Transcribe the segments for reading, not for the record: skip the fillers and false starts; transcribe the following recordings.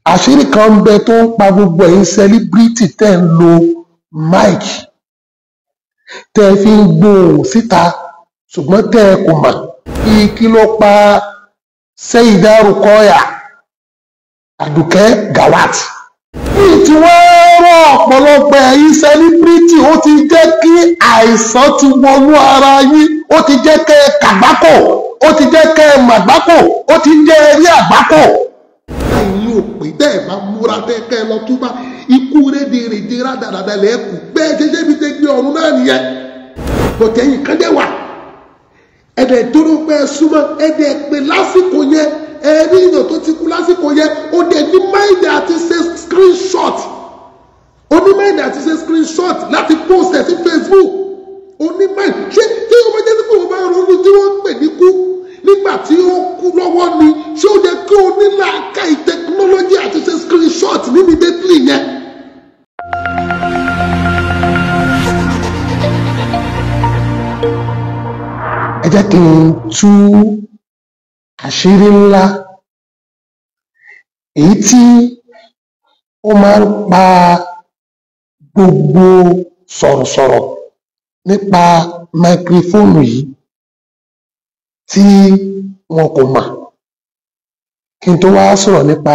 àṣírí kan ń bẹ tó ń pa gbogbo ẹ̀yin celebrity tẹ́ ń lo mic tẹ́ fi ń gbóhùn síta ṣùgbọ́n tẹ́ ẹ kò mọ̀ kí ló pa Sayida Rukayat Gawat tí wọ́n rọ̀ ọ̀pọ̀lọpọ̀ ẹ̀yin celebrity ó ti jẹ́ kí àìsàn ti wọnú ara yín, ó ti jẹ́ kẹ́ ẹ kàgbákò, ó ti jẹ́ kẹ́ ẹ màgbákò, ó ti jẹ́ ẹ rí àgbákò. ẹ̀yin ò pé tẹ́ ẹ̀ bá múra bẹ́ẹ̀ kẹ́ ẹ lọ túbá ikú rédèrèdè rádaràdà lẹ́ẹ̀kú bẹ́ẹ̀ jẹ́jẹ́ bí tẹ́ gbé ọ̀run náà nìyẹn. bọ̀tẹ́ yìí kan dẹ̀ wà ẹ̀dẹ̀ tó ló pẹ́ súnmọ́ ẹ̀dẹ̀ pé lásìkò yẹn ẹ̀rí ìyàn tó ti kú lásìkò yẹn ó dẹ̀ ní máìlì àti ṣe screenshot onímáìlì àti ṣe screenshot láti post ẹ̀ sí Facebook onímáìlì ṣé tí ó bá jẹ́ sí pé wọ́n bá ronú tí wọ́n pè ní kú nígbà tí ó kú lọ́wọ́ ni ṣé ó yẹ kí o ní làákàyè technology àti ṣe screenshot immediately yẹn. ẹ jẹ́ kí n tú àṣírí ńlá èyí tí ó máa ń pa gbogbo sọ̀rọ̀sọ̀rọ̀ nípa máikrófóònù yìí tí wọn kò mọ̀ kí n tó wá sọ̀rọ̀ nípa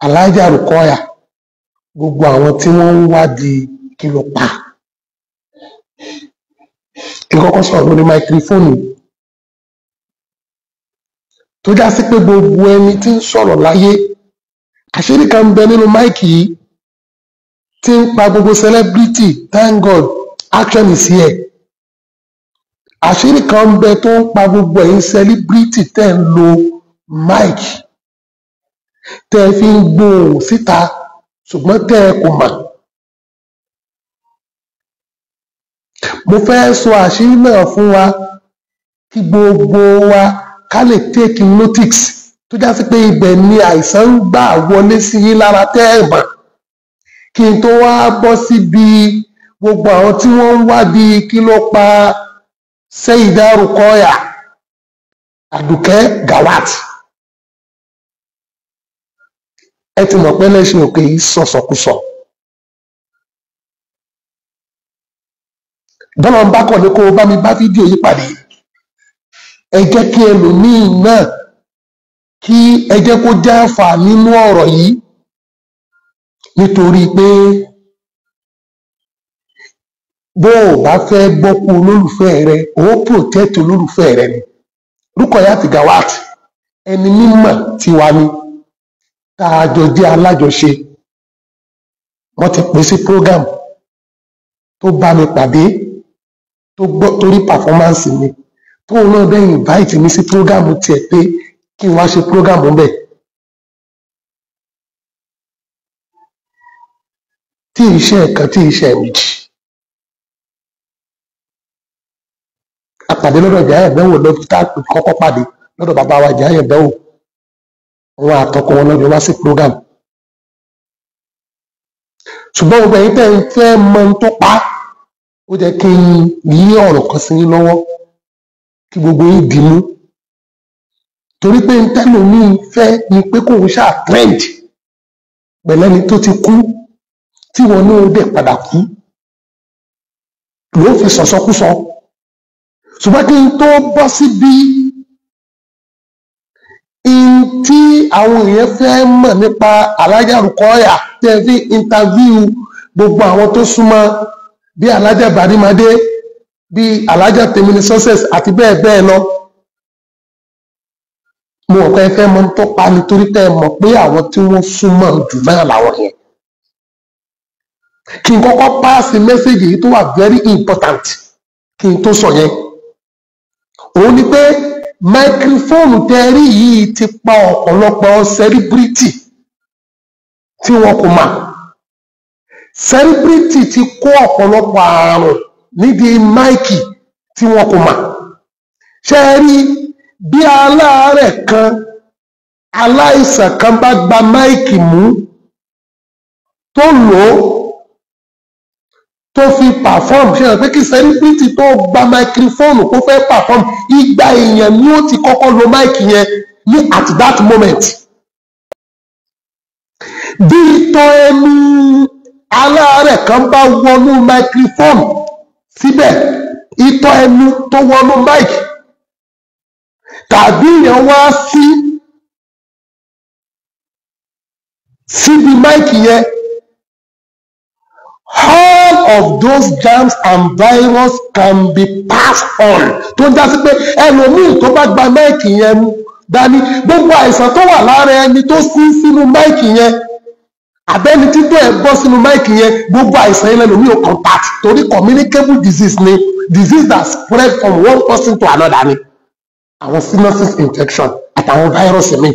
Alhaja Rukayat gbogbo àwọn tí wọ́n ń wádìí kí ló pa kí n kọ́kọ́ sọ̀rọ̀ lórí máikrófóònù tó já sí pé gbogbo ẹni tí ń sọ̀rọ̀ láyé àṣírí kan ń bẹ nínú máìkì yìí tí ń pa gbogbo celebrity. Thank God action is here. àṣírí kan ń bẹ tó ń pa gbogbo ẹ̀yin celebrity tẹ́ ń lo mic tẹ́ fi ń gbóhùn síta ṣùgbọ́n tẹ́ ẹ kò mọ̀. mo fẹ́ sọ àṣírí náà fún wa kí gbogbo wa ká lè take notice tó já sí pé ibẹ̀ ni àìsàn ń gbà wọlé sí yín lára tẹ́ ẹ mọ̀ kí n tó wá bọ́ síbi gbogbo àwọn tí wọ́n ń wádìí kí ló pa Sayida Rukayat Gawat. ẹ ti mọ̀ pé Eleshin Ogo yìí sọ̀sọ̀kúsọ. bọ́lá ń bá kọ̀ ní kó o bá mi bá fídíò yìí pàdé ẹ jẹ́ kí ẹlòmíì náà kí ẹ jẹ́ kó já fà nínú ọ̀rọ̀ yìí nítorí pé bó o bá fẹ́ gbọ́kú olólùfẹ́ rẹ ó protect olólùfẹ́ rẹ ni. Rukayat Gawat ẹni mímọ̀ tiwa ni tá a jọ jẹ́ alájọṣe wọ́n ti pè sí program tó bá mi pàdé tó gbọ́ torí performance mi tóun náà bẹ́ẹ̀ invite mi sí program tiẹ̀ pé kí n wá ṣe program bẹ́ẹ̀. tí iṣẹ́ kan tí iṣẹ́ méjì apàdé lọ́dọ̀ Ìjàyè Bello lọ́dún tá a kọ́kọ́ pàdé lọ́dọ̀ bàbá wa Ìjàyè Bello wọn àtọkọ wọn lọ́jọ́ wá sí program. ṣùgbọ́n gbogbo ẹ̀yin tẹ́ ń fẹ́ mọ ohun tó pa ó jẹ́ kí n yí ọ̀rọ̀ kan sí yín lọ́wọ́ kí gbogbo yín dìímú torí pé ń tẹ́lòmíì fẹ́ ni pé kóun ṣáà trend pẹ̀lẹ́ni tó ti kú tí wọn ní ó dẹ̀ padà kú ló fi sọ̀sọ́kúsọ. ṣùgbọ́n kí n tó bọ́ síbi tí àwọn èèyàn fẹ́ mọ̀ nípa Alhaja Rukayat tẹ́ fi interview gbogbo àwọn tó súnmọ́ bí Alhaja Barimade bí Alhaja Temini Success àti bẹ́ẹ̀ bẹ́ẹ̀ lọ. mo ò kẹ́ fẹ́ mọ̀ tó pa nítorí tẹ́ mọ̀ pé àwọn tí wọ́n súnmọ́ jù náà làwọn yẹn. kí n kọ́kọ́ páàsì mẹ́sẹ̀gì yìí tó wà very important kí n tó sọ yẹn. òun ni pé máikrófóònù tẹ́rí yìí ti pa ọ̀pọ̀lọpọ̀ celebrity tí wọn kò mọ̀. celebrity ti kó ọ̀pọ̀lọpọ̀ àrùn nídìí máìkì tí wọn kò mọ̀. ṣé ẹ rí bí aláàárẹ̀ kan aláìsàn kan bá gba máìkì mú tó lò ó tó fi perform ṣe hàn pé kí celebrity tó gba máikrófóònù kó fẹ́ perform igba èèyàn ni ó ti kọ́kọ́ lo máìkì yẹn ní at that moment. bí ìtọ̀ ẹnu aláàárẹ̀ kan bá wọnú microphone síbẹ̀, ìtọ̀ ẹnu tó wọnú mic tàbí yẹn wá síbi mic yẹn, all of those germs and virus can be passed on. Tó ń já sí pé ẹlòmíì tó bá gba mic yẹn mú dání, gbogbo àìsàn tó wà lára ẹni tó sí sínú mic yẹn àbẹ́ni títọ́ ẹ̀ bọ́ sínú mic yẹn, gbogbo àìsàn yẹn lẹ́lòmíì ò contact, torí communicable disease ni, disease that spread from one person to another ni àwọn sinuses infection àtàwọn virus mi.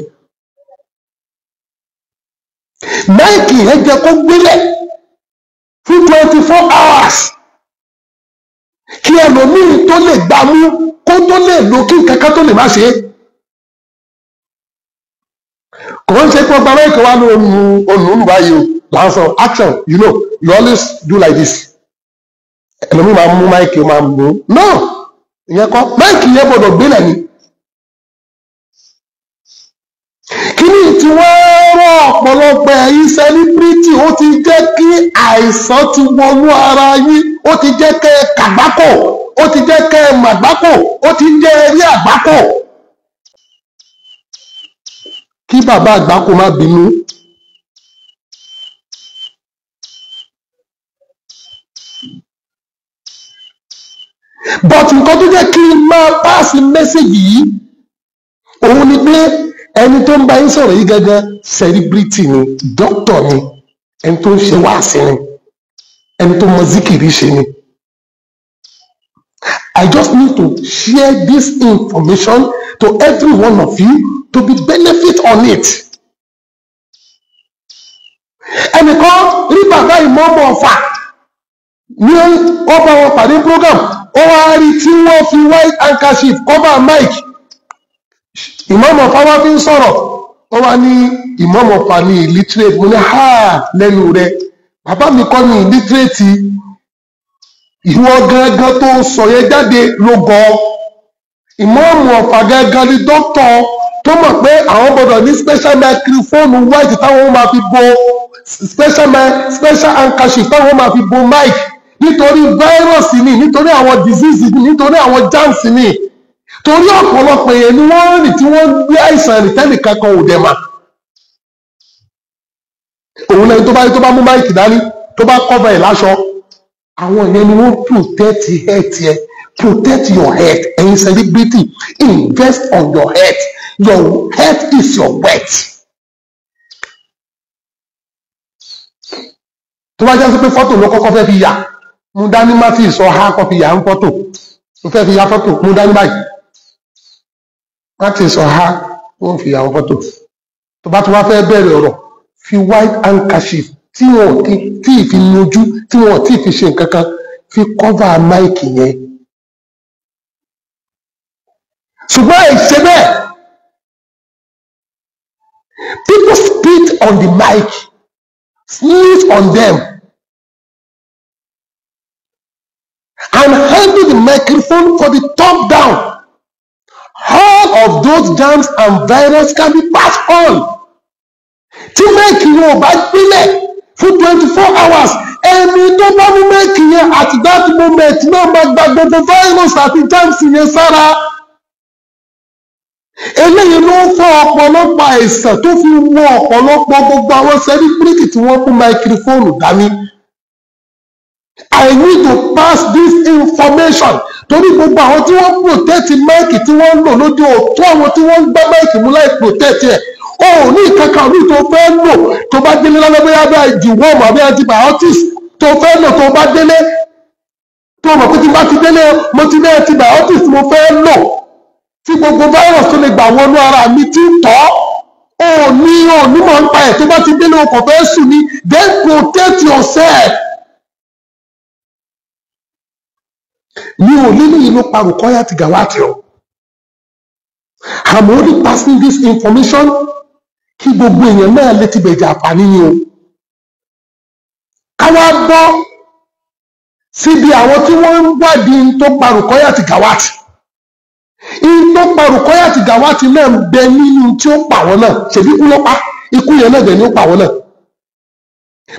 Mic yẹn jẹ́ kó gbélé fún 24 hours kí ẹlòmíì tó lè gbámú kó tó lè lo kí nǹkan tó lè má ṣe é. Kò ń ṣe pé ọgbà mẹ́kọ̀ọ́ wá ní ohun báyìí o láǹsọ̀ action, you always do like this. Ẹlòmíì máa mú máìkì máa mú no ìyẹn kọ́, máìkì yẹn gbọ́dọ̀ gbélẹ̀ ni. Kíní tí wọ́n rọ̀ ọ̀pọ̀lọpọ̀ ẹ̀yin sẹ́líbírìtì, ó ti jẹ́ kí àìsàn ti wọnú ara yín, ó ti jẹ́ kẹ́ ẹ kàgbákò, ó ti jẹ́ kẹ́ ẹ màgbákò, ó ti jẹ́ ẹrí àgbákò. Kí bàbá àgbákò má bínú. But nǹkan tó jẹ́ kí n máa pass message yìí, òun ni pé ẹni tó ń bá yín sọ̀rọ̀ yìí gẹ́gẹ́ celebrity ni, doctor ni, ẹni tó ń ṣe wáàsí ni, ẹni tó mọ zikiri ṣe ni. I just need to share this information to every one of you to be benefit on it. Ẹnìkan rí bàbá ìmọ̀ọ́mọ̀ ọ̀fà ní ọba wọn pàdé program, ó wá rí tí wọ́n fi white handkerchief cover mic. Ìmọ̀ọ́mọ̀ ọ̀fà wá fi ń sọ̀rọ̀, ó wá ní ìmọ̀ọ́mọ̀ ọ̀fà ní illiterate. Mo ní lẹ́nu rẹ̀, bàbá mi kọ́ ní illiterate, ìwọ gangan tó sọ yẹn jáde ló gọ. Ìmọ̀ọ́mọ̀ ọ̀fà gangan ní dókítà tó mọ̀ pé àwọn gbọ́dọ̀ ní special microphone white táwọn máa fi bo special handkerchief táwọn máa fi bo mic, nítorí virus ni, nítorí àwọn disease ni, nítorí àwọn germs ni, torí ọ̀pọ̀lọpọ̀ èèyàn ni wọ́n rìn tí wọ́n gbé àìsàn rìn tẹ́lẹ̀ kankan ò dẹ̀ mà. Òun lẹ́yìn tó bá mú mic dání tó bá cover ẹ̀ láṣọ, àwọn èèyàn ni wọ́n protect health yẹn, protect your health. Ẹ̀yin celebrity, invest on your health. Your health is your wealth. Tó bá jẹ́ pé fọ́tò ló kọ́kọ́ fẹ́ fi yà, mú dání má fi sọ ha kọ́ fi yà ń fọ́tò, ó fẹ́ fi yà fọ́tò, mú dání báyìí má ti sọ ha wọ́n fi yà ń fọ́tò. Tó bá tó wá fẹ́ bẹ̀rẹ̀ ọ̀rọ̀, fi white handkerchief tí wọ́n tí ì fi nojú, tí wọ́n tí ì fi ṣe nǹkan kan, fi cover mic yẹn. Ṣùgbọ́n ìṣe bẹ́ẹ̀, people spit on the mic, sneeze on them, and handle the microphone for the top down. All of those germs and virus can be passed on. Tí mic yẹn ò bá gbélẹ̀ fún 24 hours, ẹni tó bá mú mic yẹn at that moment náà máa gba gbogbo virus àti germs yẹn sára. Eléyìí ló ń fọ́ ọ̀pọ̀lọpọ̀ àìsàn tó fi wọ ọ̀pọ̀lọpọ̀ gbogbo àwọn celebrity tí wọ́n kú máikrófóònù dání. I need to pass this information torí gbogbo àwọn tí wọ́n protect máìkì tí wọ́n ń lò lójú òtún àwọn tí wọ́n ń gbá máìkì mú láì protect ẹ̀. O ò ní ìkankan ní tó fẹ́ lò tó bá délé lálẹ́ bóyá bí ìdìwọ́ọ̀mù àbí antibiotics tó fẹ́ lò tó bá délé tó mọ̀ pé tí bá ti délé mo ti ní antibiotics mo fẹ́ lò tí gbogbo virus tó lè gbà wọnú ara mi ti tọ́ onímọ̀ ń pa ẹ̀ tó bá ti délé ọkọ̀ fẹ́ sùn ní then protect yourself. Mi ò lílé yìí ló pa Rukayat Gawat o. I'm only passing this information kí gbogbo èèyàn náà lè ti bẹ̀jẹ̀ àǹfààní ni o. Káwá gbọ́ síbi àwọn tí wọ́n ń wádìí tó pa Rukayat Gawat. Tó pa Rukayat Gawat náà ń bẹ nínú tí ó pa wọ́n náà, ṣèbí ikú ló pa, ikú yẹn náà dẹ̀ ni ó pa wọ́n náà.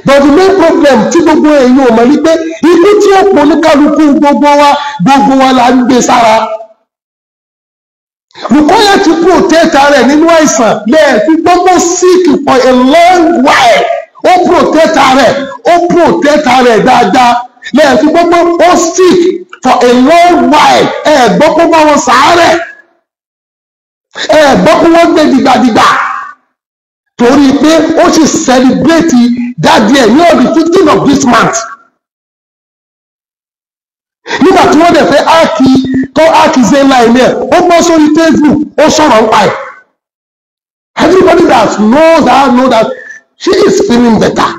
But the main problem tí gbogbo èèyàn ò mọ̀ ní pé ikú tí ó pọ̀ ní kálukú gbogbo wa la ń gbé sára. Ruqayat ti protect rẹ̀ nínú àìsàn lẹ́ẹ̀fi gbogbo sick for a long while. Ó protect rẹ̀ dáadáa lẹ́ẹ̀fi gbogbo ó sick for a long while. Gbọ́ pé wọ́n sàárẹ̀. Gbọ́ pé wọ́n gbé dìgbàdìgbà. Torí pé ó sì celebrate that day ní on the 15th of this month. Nígbà tí wọ́n dẹ̀ fẹ́ áàkì ṣe ńlá ilé ẹ̀ ó bọ́ sórí Facebook ó sọ̀rọ̀ ń pa ẹ̀. Everybody that knows her know that she is feeling better.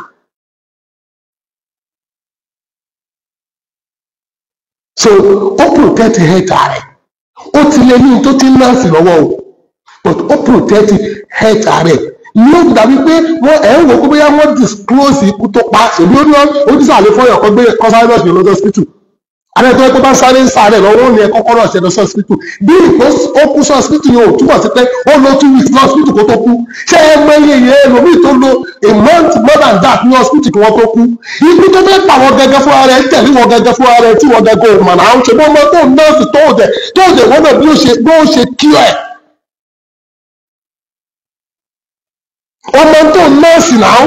So ó protect health rẹ̀ ó ti lé ní tó ti ń nọ́ọ̀sì lọ́wọ́ o but ó protect health rẹ̀ ní ó dàbí pé wọ́n ń wò pé bóyá wọ́n disclose ikú tó pa ṣèlú oníṣàlẹ̀ fọyọ̀ kan gbé kọ́sáírọ̀sì lọ́dọ̀ hospital. Àrẹ́tọ́ tó bá sáré ń sáré lọ́wọ́ ní ẹ̀kọ́ kọ́rọ̀ ṣe lọ sí hospital. Bí ó kú sí hospital yóò túbọ̀ sí pé ó lọ 2 weeks ní hospital kó tó kú. Ṣé ẹ mọ iye yẹn ẹlòmíì tó lo a month more than that ní hospital kí wọ́n tó kú? Ikú tó fẹ́ pa wọn gẹ́gẹ́ fún ara ẹ̀ tẹ̀lé wọn gẹ́gẹ́ fún ara ẹ̀ tí wọ́n gẹ́gẹ́ ò mọ̀ náà ń ṣe bọ́ mọ́ tó nọ́ọ̀sì tó dẹ̀ wọ́n náà bí ó ṣe kí ẹ̀. Ọmọ tó nọ́ọ̀sì náà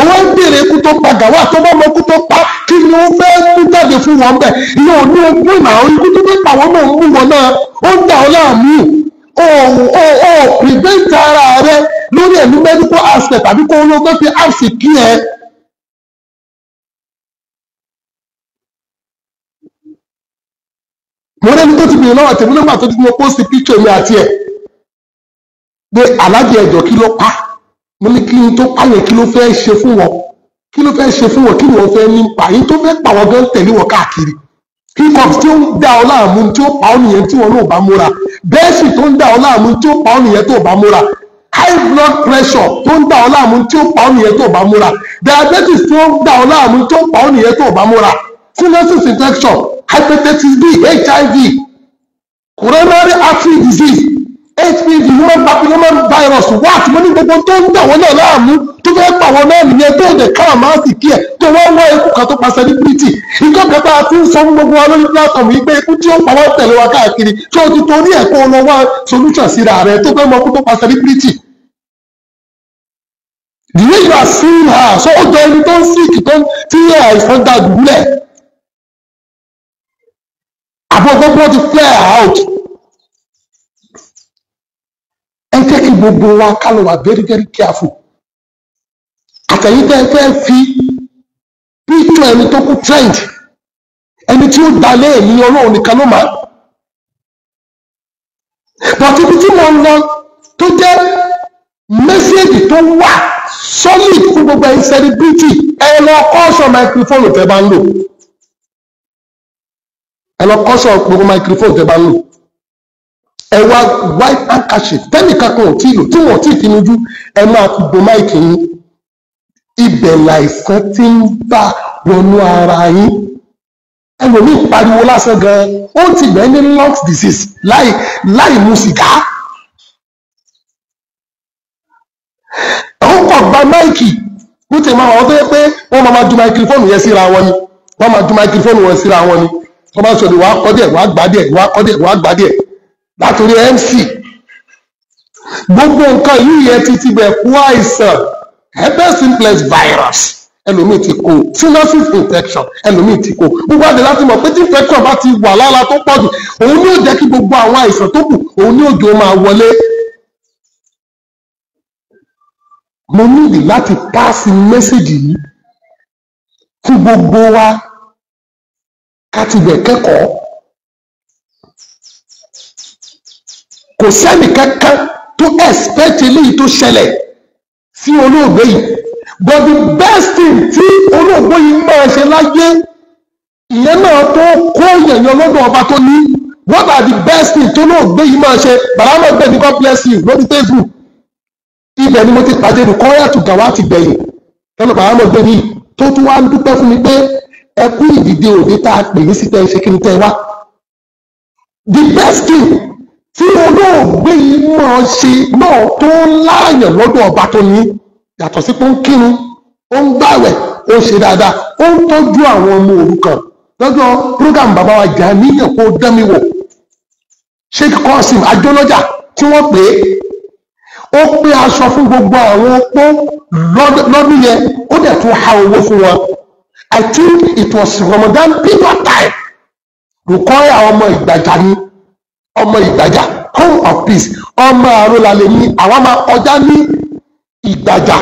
wọ́n ń bèèrè ikú tó pa Gawat tó bá mọ ikú tó pa kí ni ó fẹ́ mú jáde fún wọn bẹ̀ ìyẹn ò ní ogún náà ikú tó fẹ́ pa wọn náà ń mú wọn náà ó ń dà ọ́ láàmú ó prevent ara rẹ lórí ẹ̀mí medical aspect àbí kó ló fẹ́ fi àṣì kí ẹ. Mo rẹ́ni tó ti bèèrè lọ́wọ́ tèmi nígbà tó ti mọ post picture mi àti ẹ̀ pé alájẹ ẹ̀jọ̀ kí ló pa. Mo ní kí n tó pààyàn kí ló fẹ́ ṣe fún wọn kí ni wọ́n fẹ́ ní pa yín tó fẹ́ pa wọn gan tẹ̀lé wọn káàkiri hiccups tí ó ń dá ọ láàmú tí ó pa ọ nìyẹn tí wọn náà bá múra bẹ́ẹ̀sì tó ń dá ọ láàmú tí ó pa ọ nìyẹn tó bá múra high blood pressure tó ń dá ọ láàmú tí ó pa ọ nìyẹn tó bá múra diabetes tí ó ń dá ọ láàmú tí ó pa ọ nìyẹn tó bá múra sinus infection hepatitis B HIV coronary artery disease HPV human papilloma virus wá àti mo ní gbogbo tó ń dà wọ́n náà láàmú tó fẹ́ pa wọn náà nìyẹn tó dẹ̀ káràmáàsì kí ẹ̀ tó wọ́n wá ikú kan tó pa celebrity ìjọba bá a ti ń sọ fún gbogbo wa lórí platform yìí pé ikú tí ó pa wọ́n tẹ̀lé wa káàkiri tí ó ti torí ẹ̀ kó lọ wá solution síra rẹ̀ tó fẹ́ mọ ikú tó pa celebrity. The way you are seeing her so ó jọ ẹni tó ń sick tó tí àìsàn dá dùbúlẹ̀ àbọ̀ gbogbo ti flare out. Ẹ jẹ́ kí gbogbo wa ká lọ wà very very careful. Àtẹ̀yìntẹ́ fẹ́ fi píktọ̀ ẹni tó kú trend ẹni tí ó dalẹ̀ èyí Ọlọ́run nìkan ló máa. But ibi tí mo ń lọ tó jẹ́ mẹ́sẹ̀gì tó wà solid fún gbogbo ẹ̀yin celebrity ẹ lọ kọ́ṣọ́ microphone tẹ́ bá ń lò. Ẹ lọ kọ́ṣọ́ gbogbo microphone tẹ́ bá ń lò. Ẹ wá white handkerchief tẹ́nìkan kan ò tí ì lò tí wọ́n ò tí ì tinújú ẹ máa fi bo máìkì yín ibẹ̀ láìsàn tí ń bá wọnú ara yín ẹlòmíì pariwo lásán gan ó ti bẹ́ẹ̀ ní lungs disease láì mu sìgá àwọn kan gba máìkì ó ti máa wọ́n tó yẹ pé wọ́n máa ju máikrófóònù yẹn síra wọn ni wọ́n máa ju máikrófóònù wọn síra wọn ni wọ́n máa sọ̀rọ̀ wàá kọ́ díẹ̀ wàá gbá díẹ̀ wàá kọ́ díẹ̀ wàá gbá díẹ̀ látòrí MC gbogbo nǹkan yìí yẹn ti bẹ̀ kú àìsàn herpes simplex virus ẹlòmíì ti kó sinus infection ẹlòmíì ti kó gbogbo àdé láti mọ̀ pé tí infection bá ti wà lára tó pọ̀ jù òun ni ó jẹ́ kí gbogbo àwọn àìsàn tó kù òun ni òjò máa wọlé. Mo nílì láti pàṣẹ mẹ́sẹ̀gì yìí fún gbogbo wa ká ti bẹ̀ kẹ́kọ̀ọ́. Kò sẹ́ni kankan tó expect eléyìí tó ṣẹlẹ̀ sí olóògbé yìí but the best thing tí olóògbé yìí máa ṣe láyé ìyẹn náà tó kó yẹ̀yàn lọ́dọ̀ ọba tó ní what are the best thing tó olóògbé yìí máa ṣe bàbá náà gbẹ̀ ní God bless you lórí Facebook ibẹ̀ ni mo ti pàdé Rukayat Gawat gbẹ̀yìn lọ́nà bàbá náà gbẹ̀ ní tó tún wá ń dúpẹ́ fún mi pé ẹ kú ìdìde òde tá a pè ní sí tẹ́ ṣe kí n tẹ́ wá the best thing tí olóògbé yìí máa ṣe náà tó láàyàn lọ́dọ̀ ọba tó ní yàtọ̀ sí pé ó ń kírun ó ń gbàwẹ̀ ó ṣe dáadáa ó ń tọ́jú àwọn ọmọ òrukàn lọ́jọ́ program bàbá wa jà níyàn kó dánmi wò Sheikh Qasim Ajọ́lọ́jà tí wọ́n pè é ó pé aṣọ fún gbogbo àwọn opó lọ́dún yẹn ó dẹ̀ tún ha owó fún wọn. I think it was Ramadan period time. Rukayat ọmọ Ìgbàjà ni ọmọ Ìgbàjà home of peace ọmọ àrólálẹ̀ ní àwọn máa kọjá ní Ìgbàjà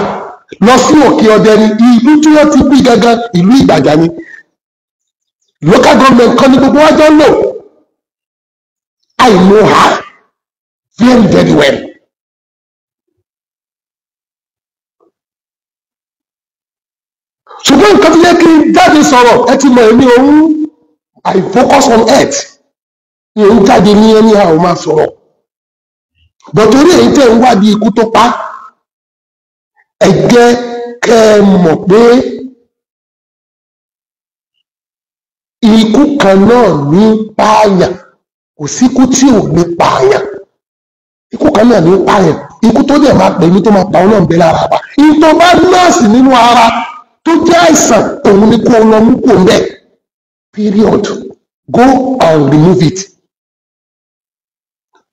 lọ sí òkè ọdẹ ní ìlú tí wọ́n ti bí gangan ìlú Ìgbàjà ni local government kan ní gbogbo wájọ́ ń lò. I know her very very well. Ṣùgbọ́n nǹkan tó yẹ kí n jáde sọ̀rọ̀ ẹ ti mọ̀ èmi òun I focus on earth ní òun jáde ní ẹni àwọn máa sọ̀rọ̀ bọ̀tọ̀rí èyí tẹ̀ ń wádìí ikú tó pa ẹ jẹ́ kẹ́ ẹ mọ̀ pé ikú kan náà ní pààyàn kò síkú tí ò ní pààyàn ikú kan náà ní pààyàn ikú tó dẹ̀ máa pè mí tó máa pa ọ́ náà ń bẹ lára wa ìtọ́ bá nọ́ọ̀sì nínú ara tó jẹ́ àìsàn òun ni kó lọ mú kó mbẹ́ period go and remove it.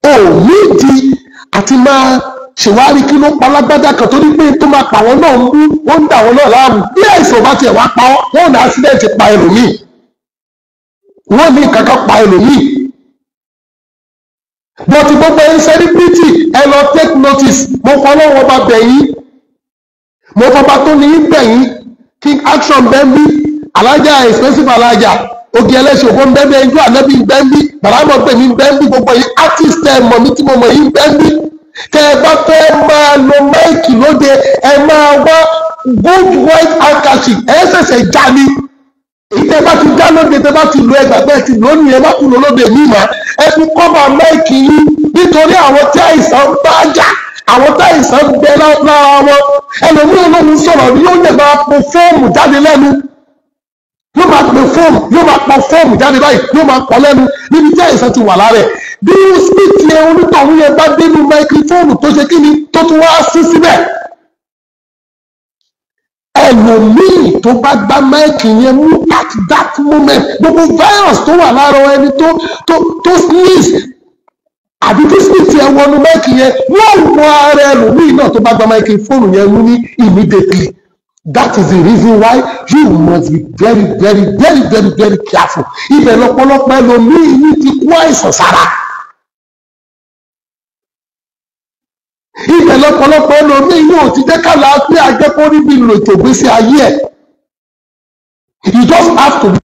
O nídìí àti máa ṣèwárí kí ló pa lágbájá kan tó ní pé tó máa pa wọn náà ń bú wọn ń dà wọn náà láàmú bí àìsàn bá tiẹ̀ wá pa ọ́ wọn ò ní accident pa ẹlòmíì wọn ní kankan pa ẹlòmíì bọ́tí gbogbo ẹ̀yin celebrity ẹ lọ take notice mo kọ́ lọ́wọ́ bá bẹ̀ yín mo fọba tó ní í bẹ̀ yín king action bẹ́ẹ̀bí alájà expensive alájà Ogidi Eleshin Ogo bẹ́ẹ̀bí ẹjọ́ ànábì bẹ́ẹ̀bí bàrámọ̀ pè mí bẹ́ẹ̀bí gbogbo yìí artist ẹ̀ mọ̀ mí tí mo mọ̀ yìí bẹ́ẹ̀bí tẹ́ ẹ bá fẹ́ máa lo máìkì lóde ẹ máa wá good white handkerchief ẹ ṣẹ̀ṣẹ̀ já ní èyí tẹ́ bá ti já lóde tẹ́ bá ti lo ẹgbàgbẹ́ ti lónìí ẹ má kú lóde mímọ́ ẹ fi kọ́mà máìkì yìí nítorí àwọn tí àìsàn bá jà àwọn tí àìsàn bẹ lára wọn ẹlòmíràn ló ń sọ̀rọ̀ yóò yẹ máa po fóòmù jáde lẹ́nu yóò máa po fóòmù jáde báyìí yóò máa pọ̀ lẹ́nu níbi tí àìsàn ti wà lára ẹ̀ bí smith yẹn onítọ̀hún yẹn bá dénú máikrófóònù tó ṣe kí ni tó tún wá sí síbẹ̀ ẹlòmíì tó bá gbá máìkì yẹn mú at that moment gbogbo virus tó wà lára ẹni tó sneeze àbí tí smith yẹn wọnú máìkì yẹn wọ́n wọ ara ẹlòmíì náà tó bá gbá máikrófóònù yẹn mú ní immediately. That is the reason why you must be very very very very very careful. Ibẹ̀ lọ́pọ̀lọpọ̀ ẹlòmíì ní ti kó àìsàn sára. Ibẹ̀ lọ́pọ̀lọpọ̀ ẹlòmíì yóò ti jẹ́ ká láàpẹ́ àjẹpọ̀ níbi ìlò ètò ìgbésí ayé ẹ̀. You just have to be.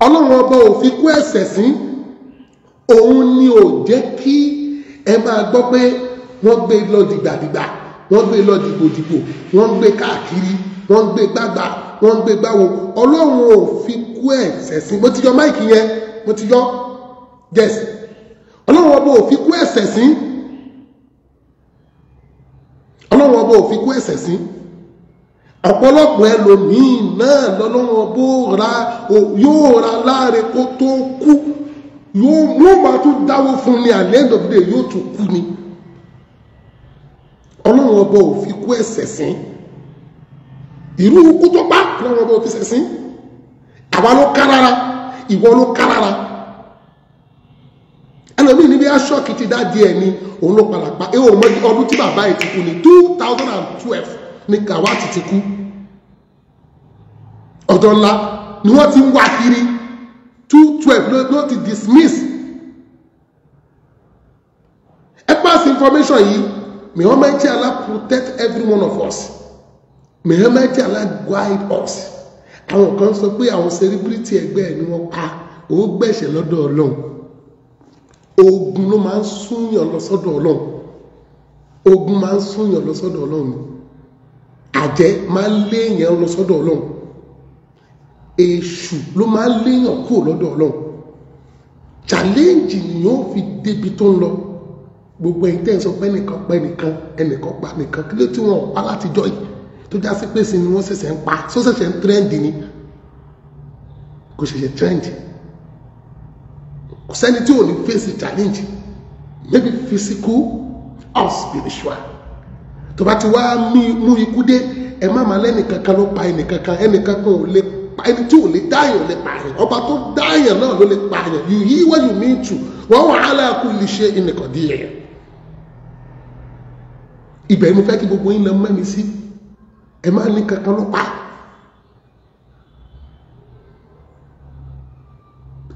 Ọlọ́run ọba ò fi kú ẹ̀ṣẹ̀ sí òun ni ò jẹ́ kí ẹ máa gbọ́ pé wọ́n gbé lọ dìgbàdìgbà wọ́n gbé lọ dìgbòdìgbò wọ́n gbé káàkiri wọ́n gbé gbàgbà wọ́n gbé gbàwò Ọlọ́run ò fi kú ẹ̀ṣẹ̀ sí mo ti yọ máìkì yẹn mo ti yọ yes Ọlọ́run ọba ò fi kú ẹ̀ṣẹ̀ sí Ọlọ́run ọba ò fi kú ẹ̀ṣẹ̀ sí ọ̀pọ̀lọpọ̀ ẹlòmíì náà lọ́lọ́wọ́ bó yóò ra láre kó tó kú yóò máa tún dáwó fún ní at the end of the day yóò tún kú ni Ọlọ́run ọba ò fi kú ẹ̀ṣẹ̀ sí irú kú tó pa Ọlọ́run ọba ò fi ṣẹ̀ sí àwa ló ká rárá ìwọ ló ká rárá ẹlòmíì níbi aṣọ kìtì dáadé ẹ ní òun ló padà pa ẹ ò mọ ọdún tí bàbá ẹ ti kú ní 2012 ní Gawat ti kú. ọjọ́ ńlá ni wọ́n ti ń wá kiri 2012 ló ti dismiss. ẹ pass information yìí may Almighty Allah protect every one of us, may Almighty Allah guide us. àwọn kan sọ pé àwọn celebrity ẹgbẹ́ ẹ̀ ni wọ́n pa ó gbẹ̀ṣẹ̀ lọ́dọ̀ Ọlọ́run. ogun ló máa ń súnyàn lọ sọ́dọ̀ Ọlọ́run, ogun máa ń súnyàn lọ sọ́dọ̀ Ọlọ́run, àjẹ́ máa ń léèyàn lọ sọ́dọ̀ Ọlọ́run, èṣù ló máa ń léèyàn kúrò lọ́dọ̀ Ọlọ́run. challenge ni yóò fi débi tó ń lọ. gbogbo ẹ̀yin tẹ́ ń sọ pé ẹnìkan pa ẹnìkan, ẹnìkan pa ẹnìkan, kí ló tí wọ́n pa látijọ́ yìí tó já sí pé sí ni wọ́n ṣẹ̀ṣẹ̀ ń pa, tó ṣẹ̀ṣẹ̀ ń trend ni, kò ṣẹ̀ṣẹ̀ trend. kò sẹ́ni tí ò ní face challenge, maybe physical or spiritual. tó bá ti wá mú ikú dé, ẹ má máa lẹ́nìkankan ló pa ẹnìkankan, ẹnìkankan ò lè pa ẹni tí ò lè dáyàn lè pààyàn, ọba tó dáyàn náà ló lè pààyàn. you hear what you mean to wa huwa ala kulli shay'in qadir. ibẹ̀ mo fẹ́ kí gbogbo yín lọ mẹ́mi sí, ẹ má ní kankan ló pa.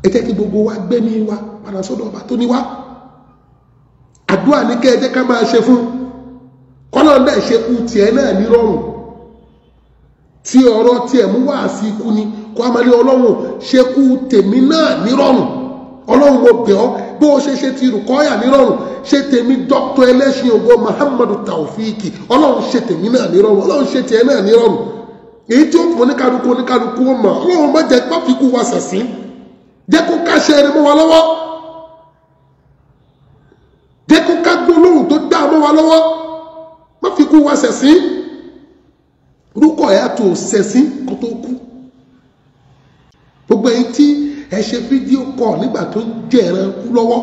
ẹ jẹ́ kí gbogbo wa gbẹ́mí wa padà sọ́dọ̀ ọba tó ní wá. àdúrà ní kẹ́ ẹ jẹ́ ká máa ṣe fún kọ́lọ́ náà ṣe kú tiẹ̀ náà nírọ̀rùn. tí ọ̀rọ̀ tiẹ̀ mú wá sí ikú ni kó a máa ní Ọlọ́run ṣe kú tèmi náà nírọ̀rùn. Ọlọ́run mo bẹ̀ ọ́ bó o ṣe ti Rukayat nírọ̀rùn, ṣe tèmi Dr. Eleshin Ogo Muhammadu Taofiki, Ọlọ́run ṣe tèmi náà nírọ̀rùn, Ọlọ́run ṣe tiẹ̀ náà nírọ̀rùn. èyí tí ó fún oníkálukú ó mọ̀, Ọlọ́run má jẹ́ pá fi kú wa sẹ̀sìn, jẹ́ kó ká ṣe eré mọ́ wa lọ́wọ́, jẹ́ kó ká gbólóhùn tó dá mọ́ wa lọ́wọ́, má fi kú wa sẹ̀sìn. Ruqayat tó sẹ̀sìn kó tó kú. gbogbo èyí tí ẹ ṣe fídíò kọ̀ nígbà tó ń jẹ ẹran kú lọ́wọ́,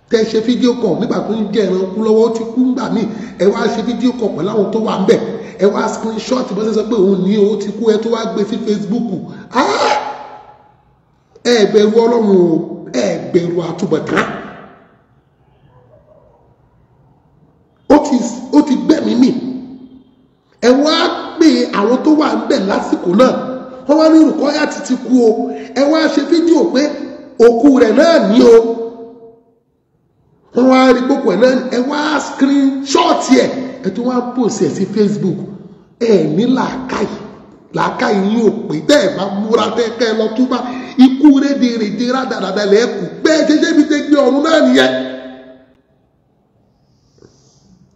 tẹ́ ṣe fídíò kọ̀ nígbà tó ń jẹ ẹran kú lọ́wọ́, ó ti kú ńgbà míì, ẹ wá ṣe fídíò kọ̀ pẹ̀lú àwọn tó wà ń bẹ̀, ẹ wá screenshot bó ṣe sọ pé òun ní ó ti kú, ẹ tó wá gbé sí Facebook. ẹ bẹ̀rù Ọlọ́run o, ẹ bẹ̀rù àtúbọ̀tán. ó ti gbẹ̀mí mì. ẹ wá pé àwọn tó wà ń bẹ̀ lásìkò náà, wọ́n wá ní Rukayat ti kú o, ẹ wá ṣe fídíò pé òkú rẹ̀ náà ní o, wọ́n wá rí gbogbo ẹ̀ náà, ẹ wá screenshot ẹ̀, ẹ tó wá post ẹ̀ sí Facebook. ẹ ní làákàyè yín ò pé, tẹ́ ẹ bá múra tẹ́ ẹ lọ túbá, ikú rédèrèdè rádaràdà lẹ́ẹ̀kú bẹ́ẹ̀ ṣe ṣe bí tẹ́ gbé ọ̀run náà nìyẹn,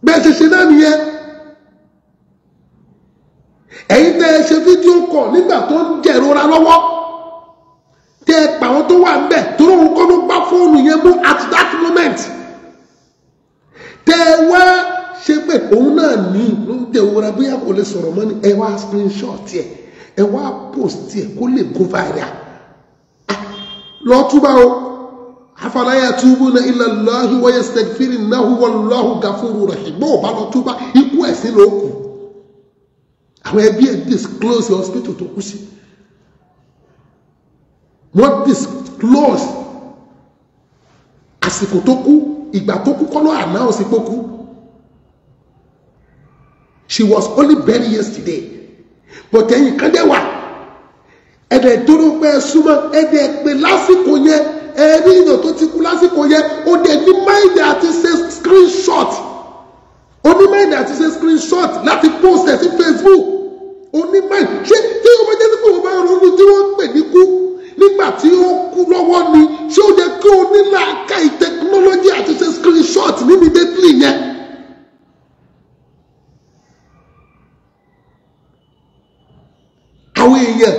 bẹ́ẹ̀ ṣe ṣe náà nìyẹn. ẹ̀yin tẹ́ ẹ ṣe fídíò kọ̀ nígbà tó ń jẹ̀rora lọ́wọ́, tẹ́ ẹ pa àwọn tó wà ń bẹ̀ tó lóun kọ́ ló bá fóònù yẹn mú at that moment, tẹ́ ẹ wá ṣe pé òun náà ní ló ń jẹ̀rora bóyá kò lè sọ̀rọ̀ mọ́ ni, ẹ wá screenshot ẹ, ẹ wá post ẹ kó lè go viral. lọ túbà o, afala yatubuna ila Allahi wa yastaghfirunahu wallahu ghafurur rahim. bó o bá lọ túbà, ikú ẹ̀sìn ló kù. àwọn ẹbí ẹ̀ disclose hospital tó kú sí, wọ́n disclose àsìkò tó kú, ìgbà tó kú kọ́lọ́ announce pé kú. she was only buried yesterday, but ẹ̀yìn kan dẹ̀ wà ẹ̀dẹ̀ dúró pé ẹ súnmọ́ ẹ̀dẹ̀ pé lásìkò yẹn ẹ̀rí ìyàn tó ti kú lásìkò yẹn, ó dẹ̀ ní mind àti ṣe screenshot, onímọ̀ẹ̀dẹ̀ àti ṣe screenshot láti post ẹ̀ sí Facebook. onímọ̀ẹ̀ ṣé tí ó bá jẹ́ sí pé ó bá ronú tí wọ́n pè ní kú nígbà tí ó kú lọ́wọ́ ni, ṣé ó jẹ́ kí o ní làákàyè technology àti ṣe screenshot immediately yẹn. àwọn èèyàn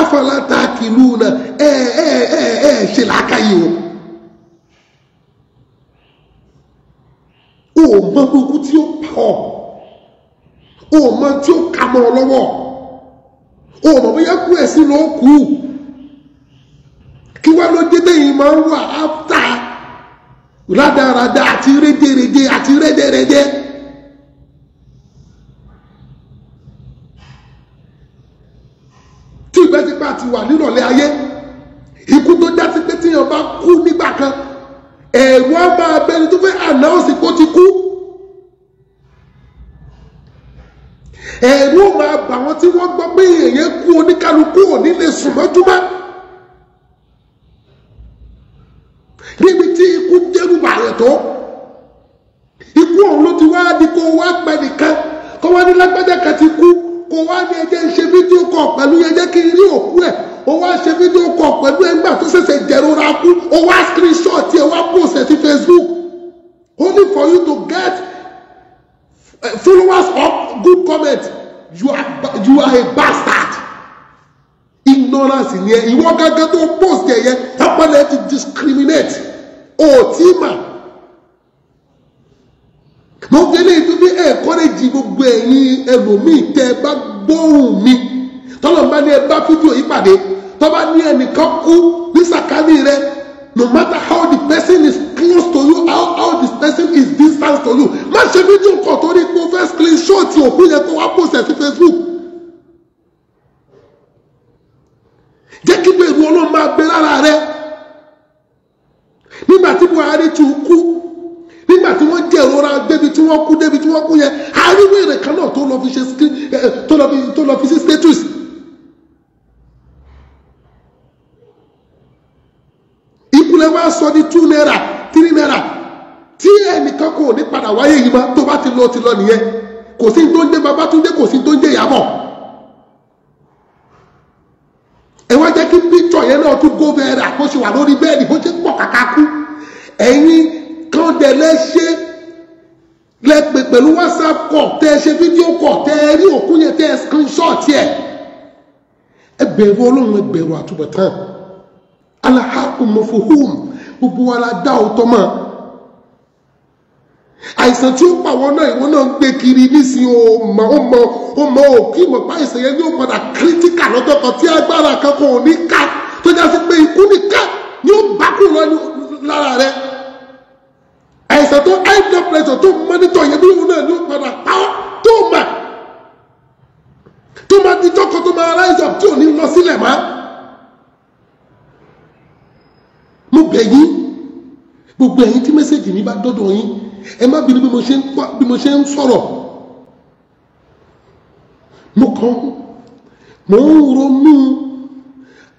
afala ta'qiluna ṣe làákàyè o mọ gbogbo tí ó pa ọ́, o mọ tí ó kà mọ́ ọ lọ́wọ́, o mọ bóyá kú ẹ̀ sí ló kú, kí wá ló dé lẹ́yìn máa ń wà áfítà rádaràdà àti rédèrèdè àti rédèrèdè. tí ìgbà tí bá ti wà nírọ̀lẹ́ ayé, ikú tó dá sí pé tíyàn bá kú nígbà bẹni tó fẹ́ announce kó ti kú. Ẹ̀rù máa bà wọ́n tí wọ́n gbọ́ pé èèyàn kú, oníkálukú ò ní lè sùn mọ́júmọ́. Níbi tí ikú dẹ́rù bà rẹ̀ tó, ikú ọ̀hún ló ti wá di kó wá pẹ́ nìkan, kó wá ní lágbájá kan ti kú, kó wá ní ẹjẹ́ ń ṣe fídíò kọ̀ pẹ̀lú ẹjẹ́ kí n rí òkú ẹ̀, ó wá ṣe fídíò kọ̀ pẹ̀lú ẹgbà tó ṣẹ̀ṣẹ̀ jẹ̀rora kú, ó wá screenshot ẹ̀ wá post ẹ̀ sí Facebook, only for you to get followers of good comment. You are a bastard. Ignorance ni ẹ, ìwọ gángan tó post ẹ̀ yẹn tápọ̀lẹ̀ ti discriminate òtíma. Mo gbélé ìtúbí encourage gbogbo ẹ̀yin ẹlòmíì tẹ́ bá gbóhùn mi tọ́lọ̀ bá ní ẹ bá fídíò yìí pàdé tọ́ bá ní ẹnìkan kú ní sàkání rẹ, no matter how the person is close to you, how this person is distant to you, má ṣe fídíò kan torí pé o fẹ́ screenshot òkú yẹn kó wá post ẹ̀ sí Facebook. Jẹ́ kí bẹ̀rù Ọlọ́run máa bẹ lára rẹ. Nígbà tí Buhari tún kú, nígbà tí wọ́n jẹ́ ìrora débi tí wọ́n kú yẹn, àríwé rẹ̀ kan náà tó lọ fi ṣe tó lọ fi sí status. Ìkúlẹ̀ wá sọ ní 2 naira 3 naira tí ẹnìkan kò ní padà wáyé yìí máa tó bá ti lọ nìyẹn. Kò sí tó ń jẹ́ Babátúndé, kò sí tó ń jẹ́ Ìyábọ̀. Ẹ wá jẹ́ kí píktọ̀ yẹn náà tún go viral bó ṣe wà lórí bẹ́ẹ̀dì bó ṣe pọ̀ kàkà kú. Ẹ̀yin kan dẹ̀ lẹ́ṣẹ́ lẹ́pẹ̀ pẹ̀lú WhatsApp call, tẹ́ ṣe fídíò call, tẹ́ rí òkú yẹn, tẹ́ screenshot yẹ. Ẹ bẹ̀rù Ọlọ́run, ẹ bẹ̀rù àtúbọ̀tán. Alhaqqu mafhum, gbogbo wa la dá òótọ́ mọ́. Àìsàn tí ó pa wọn náà ìwọ náà ń gbé kiri nísìnyí ó mọ òkú ìmọ̀ pa àìsàn yẹn yóò padà kírítíkà lọ́jọ́ kan tí agbára kankan ò ní ká tó já sí pé ikú nìkan ni ó bá kúrò lára rẹ. Àìsàn tó high blood pressure tó mọ́nítọ̀ yẹn bí òun náà ni ó padà pa ọ́ tó máa di tọkọ tó máa rise up tí ò ní lọ sílẹ̀ mọ́. Mo bẹ̀ yín, gbogbo ẹ̀yin tí mẹ́sẹ̀gì mi bá dọ́dọ̀ yín, ẹ má bínú bí mo ṣe ń sọ̀rọ̀. Mo ń ronú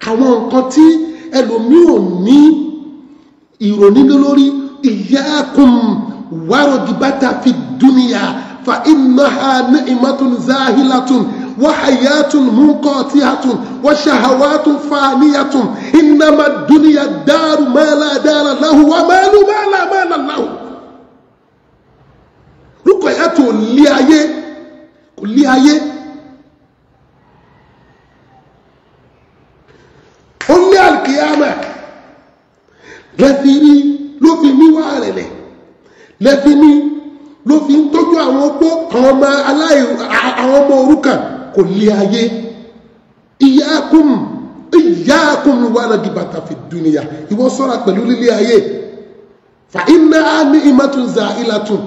àwọn nǹkan tí ẹlòmíì ò ní ìròní lórí. Iyyakum waragibata fi dunya fa innaha ni'matun zahilatun wa hayatun munqati'atun wa shahawatun faniyatun innama dunya daru ma la dara lahu wa malu ma la mala lahu. Ruqayat ò lé ayé ó lé alkiyama lẹ́fìrí ló fi níwá rẹ̀ lẹ̀, lẹ́fìrí ló fi ń tọ́jú àwọn opó àwọn ọmọ òrukàn, kò lé ayé. Iyyakum waragibata fi dunya, ìwọ ṣọ́ra pẹ̀lú lílé ayé. Fa innaha ni'matun za'ilatun,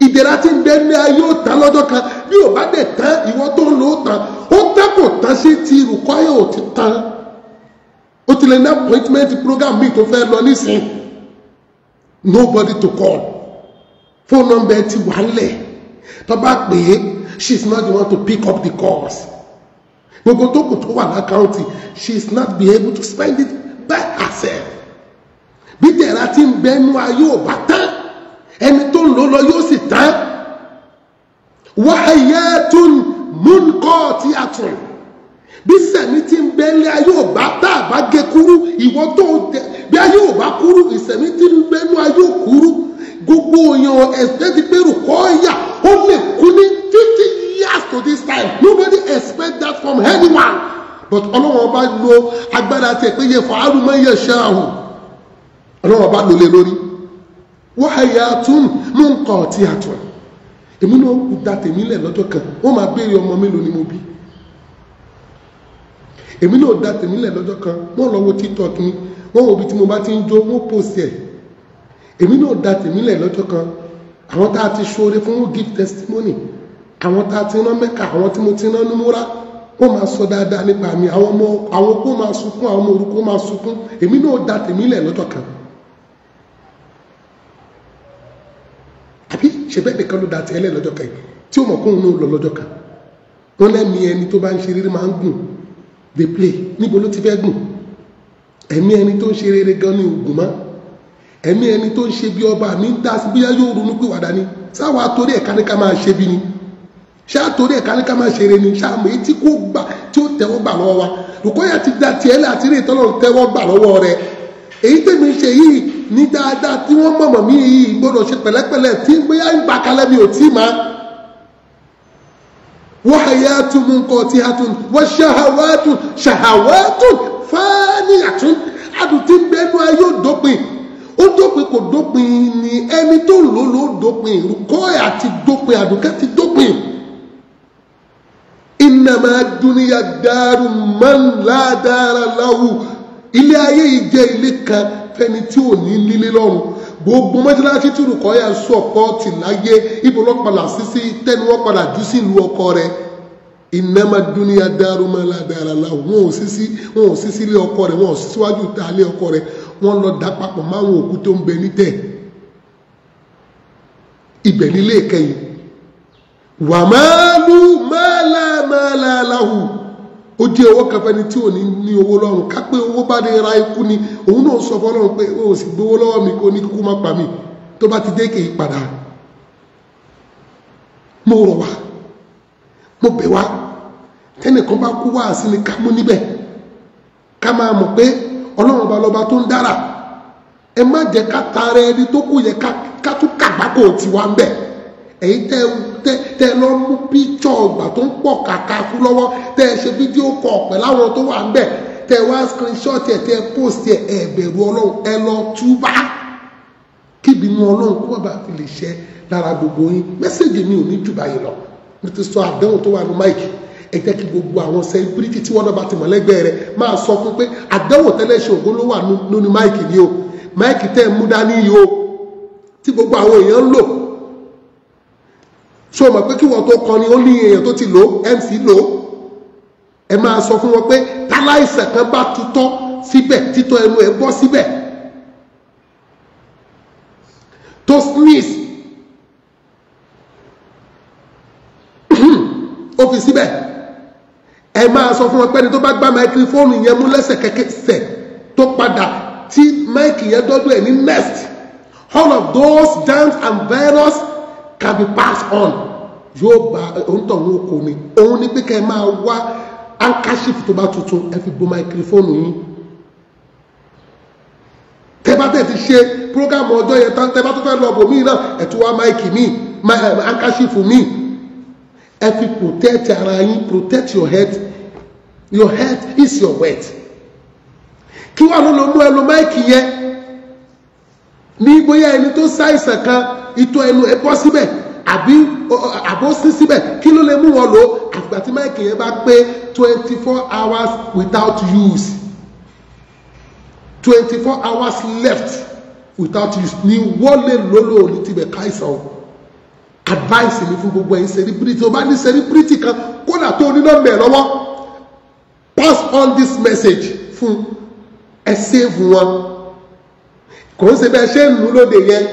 ìdẹ̀ra tí ń bẹ ní ayé ó tán lọ́jọ́ kan, bí ò bá dẹ̀ tán ìwọ tó ń lò ó tán, ó tán kò tán sí ti Ruqayat ò ti tán. Ó ti lè ní appointment program mi tó fẹ́ lọ nísìn, nobody to call, phone number ti wà lẹ̀, tó bá pè é she is not the one to pick up the calls. Gbogbo tó kù tó wà lákàntì, she is not be able to spend it by herself. Bí ìdẹ̀ra tí ń bẹ nú ayé ò bá tán, ẹni tó ń lò lọ yóò sì tán. Wa hayatun munqati'atun, bí sẹ̀mí tí ń bẹ lé ayé ò bá tá a bá gé kúrú, ìwọ tó bí ayé ò bá kúrú, ìsẹ̀mí tí ń bẹ nú ayé ò kúrú. Gbogbo èèyàn expect pé Ruqayat ó lè kú ní 50 years to this time. Nobody expect that from anyone. But Ọlọ́run bá lo agbára tẹ̀ pé yaf'alu ma yasha'u. Ọlọ́run bá lò lé lórí. Wa hayatun munqati'atun. Èmi náà kú da tèmi lẹ̀ lọ́jọ́ kan, wọ́n máa béèrè ọmọ mélòó ni mo bí. Èmi náà da tèmi lẹ̀ lọ́jọ́ kan, wọ́n lọ wo TikTok mi, wọ́n wo bí tí mo bá ti ń jó, wọ́n post ẹ̀. Èmi náà da tèmi lẹ̀ lọ́jọ́ kan, àwọn tá a ti ṣoore fún wọn give testimony, àwọn tá a ti rán Mẹ́kà, àwọn tí mo ti rán ní múra, wọ́n máa sọ dáadáa nípa mi, àwọn kó máa sunkún, àwọn ọmọ òrukàn máa sunkún. Èmi náà da tèmi lẹ̀ lọ́jọ́ kan. ṣe bẹ́ẹ̀ nìkan ló da ti ẹlẹ́ lọ́jọ́ kan tí ó mọ̀ kóhun náà lọ lọ́jọ́ kan wọ́n lẹ́mí ẹni tó bá ń ṣe rere máa ń gùn dey play níbo ló ti fẹ́ gùn ẹ̀mí ẹni tó ń ṣe rere gan ní ògùn mọ́ ẹ̀mí ẹni tó ń ṣe bí ọba mi ń dá sí bíyá yóò ronú pé wàdá ni sáwọn àtòrí ẹ̀ka ní ká máa ṣe bí ni ṣé àtòrí ẹ̀ka ní ká máa ṣe rere ni ṣáàmù èyí tí kò gbà tí ó tẹ́wọ́ gbà lọ́wọ́ wa Rukayat ti da tiẹ̀ lẹ́ àti rí ìtọ́lọ́ tẹ́wọ́ gbà lọ́wọ́ rẹ̀ èyí tèmi ṣe yìí ní dáadáa tí wọ́n mọ̀mọ̀ mí yìí gbọ́dọ̀ ṣe pẹ̀lẹ́pẹ̀lẹ́ tí bóyá ń gbà kalẹ̀ mi ò tí máa wa hayatun munqati'atun wa shahawatun faniyatun adùn tí ń bẹnu ayé ò dópin ó dópin kò dópin ni ẹni tó lò ló dópin Rukayat ti dópin àdùnkẹ́ ti dópin innama dunya daru man la dara lahu ilé ayé yìí jẹ́ ilé kan fẹ́ni tí ò ní nílé lọ́run gbogbo mọ́sálásí tí Rukayat sọ̀pọ̀tì láyé ibo lọ́ padà Sisi tẹ́ni wọ́n padà jù sí ìlú ọkọ rẹ̀ innama dunya daru man la dara lahu wọn ò Sisi ilé ọkọ rẹ̀ wọn ò sí síwájú ìta ilé ọkọ rẹ̀ wọ́n lọ dá papọ̀ máwọn òkú tó ń bẹ nítẹ̀ ibẹ̀ nílé ìkẹyìn wà máàlá lahu ó jẹ́ owó kan fẹ́ni tí ò ní owó lọ́rùn ká pé owó bá dé ra ikú ni òun náà sọ fọ́lọ́run pé ó sì gbówó lọ́wọ́ mi kó ní kíkú má pa mí tó bá ti dé kèé padà mo rọ̀ wá mo bẹ̀ wá tẹ́nìkan bá kú wá sí ni ká mú níbẹ̀ ká máa mọ̀ pé ọlọ́run ọba lọ́ba tó ń dára ẹ má jẹ́ ká tara ẹni tó kù yẹ ká tún kàgbákò tiwa ń bẹ̀ èyí tẹ lọ mú píkṣọ ọgbà tó ń pọ̀ kàkà kú lọ́wọ́ tẹ ṣe fídíò kọ̀ pẹ̀ láwọn tó wà ń bẹ̀ tẹ wá screenshot ẹ tẹ post ẹ bẹ̀rù ọlọ́run ẹ lọ túbá kíbi inú ọlọ́run kó bàbá fi lè ṣẹ lára gbogbo yín mẹ́sẹ̀gì mi ò ní jù báyìí lọ mo ti sọ àdéhùn tó wà ní máìkì ẹ jẹ́ kí gbogbo àwọn celebrity tí wọ́n náà bá ti mọ̀ lẹ́gbẹ̀ẹ́ rẹ̀ máa sọ fún pé àdéhùn Eleshin Ogo ló wà nínú máìkì ni o máìkì tẹ́ ẹ mú dání yìí o tí gbogbo àwọn èèyàn ń lò ṣé o mọ̀ pé kí wọ́n tó kọ ni ó ní èèyàn tó ti lò MC lò ẹ máa sọ fún wọn pé táláìsẹ̀ kan bá tutọ́ síbẹ̀ títọ́ ẹnu ẹ̀ bọ́ síbẹ̀ tó sneeze ó fi síbẹ̀ ẹ máa sọ fún wọn pé ẹni tó bá gbá máikrófóònù yẹn mú lẹ́sẹ̀kẹsẹ̀ tó padà tí máìkì yẹn dọ́dọ̀ ẹ̀ ní next all of those germs and virus can be passed on yóò bá òǹtọ̀ ní oko ni òun ní pé kẹ́ ẹ máa wá handkerchief tó bá tuntun ẹ fi bo máikrófóònù yín tẹ́ bá tẹ̀ ti ṣe program ọjọ́ yẹn tán tẹ́ bá tó fẹ́ lọ bò míì náà ẹ̀ tún wá máìkì míì handkerchief míì ẹ fi protect ara yín protect your health is your wealth kí wà ló lọ mú ẹnu máìkì yẹn ní bóyá ẹni tó ṣàìsàn kan ìtọ̀ ẹnu ẹ bọ́ síbẹ̀ àbó sí síbẹ̀ kí ló lè mú wọn lò àgbà tí máìkì yẹn bá pé 24 hours without use 24 hours left without use ni wọ́n lè lólò ní tibẹ̀ káìsàn o advice mi fún gbogbo ẹ̀yin celebrity o bá ní celebrity kan kódà tó ní nọ́mbà ẹ̀ lọ́wọ́ pass on this message fún ẹ save wọn kò ń ṣe bẹ́ẹ̀ ṣe ń lù lóde yẹn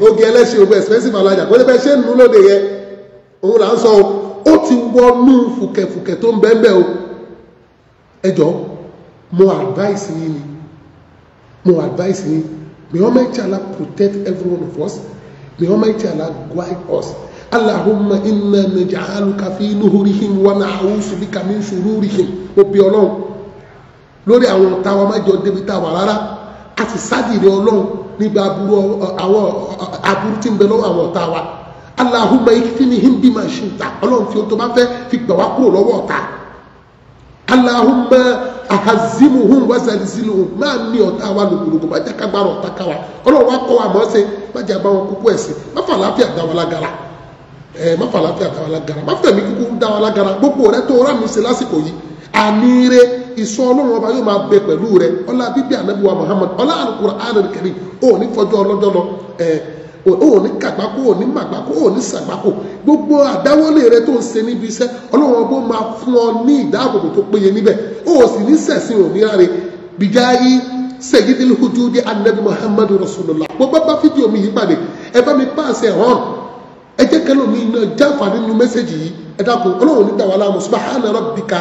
oge Eleshin Ogo expensive Alhaja kò ń ṣe bẹ́ẹ̀ ṣe ń lù lóde yẹn òun là ń sọ ó ti wọnú fùkẹ̀fùkẹ̀ tó ń bẹ́ẹ̀ o ẹ jọ mo advice yín may Almighty Allah protect every one of us. May Almighty Allah guide us. Allahumma inna naj'aluka fi nuhurihim wa na'udhu bika min shururihim. Mo bí Ọlọ́run lórí àwọn ọ̀tá wa má jọ débi tá a wà rárá a sì sádìrì Ọlọ́run níbi aburú tí ń bẹ lọ́wọ́ àwọn ọ̀tá wa. Allahumma ikfinihim bima shi'ta. Ọlọ́run fi ohun tó bá fẹ́ fi gbà wá kúrò lọ́wọ́ ọ̀tá. Allahumma ahazimuhum wazalziluhum máa ní ọ̀tá wa lògbòlògbò bá jẹ́ kágbára ọ̀tá káwa Ọlọ́run wá kọ́ wa mọ́ ṣe má jẹ́ àbáwọn kúkú ẹ̀sìn má fà láfíà dá wa lágara má fẹ̀mí kúkú dá wa lágara gbogbo rẹ tó rà mí ṣe lásìkò yìí àmì rẹ ìsọ Ọlọ́run ọba yóò máa bẹ pẹ̀lú rẹ ọlá bíbí ànábì wa Muhammad ọlá Al-Qur'an al-Karim ó ní fọjọ́ ọlọ́jọ́ lọ ó ní kàgbákò ó ní màgbákò ó ní sàgbákò gbogbo àdáwọlé rẹ tó ń ṣe níbi iṣẹ́ Ọlọ́run ọba máa fún ọ ní ìdáàbòbò tó péye níbẹ̀ ó sì ní sẹ̀sìn òní ráre bìjáyí sayyidil hududi annabi muhammadu rasulullah bó bá fídíò mi yìí pàdé ẹ bá mi pàṣẹ hàn ẹ jẹ́ kẹ́lò mi iná jáfà nínú mẹ́sẹ̀jì yìí ẹ dákun ọlọ́run nígbà wà láàmú subhana rabbika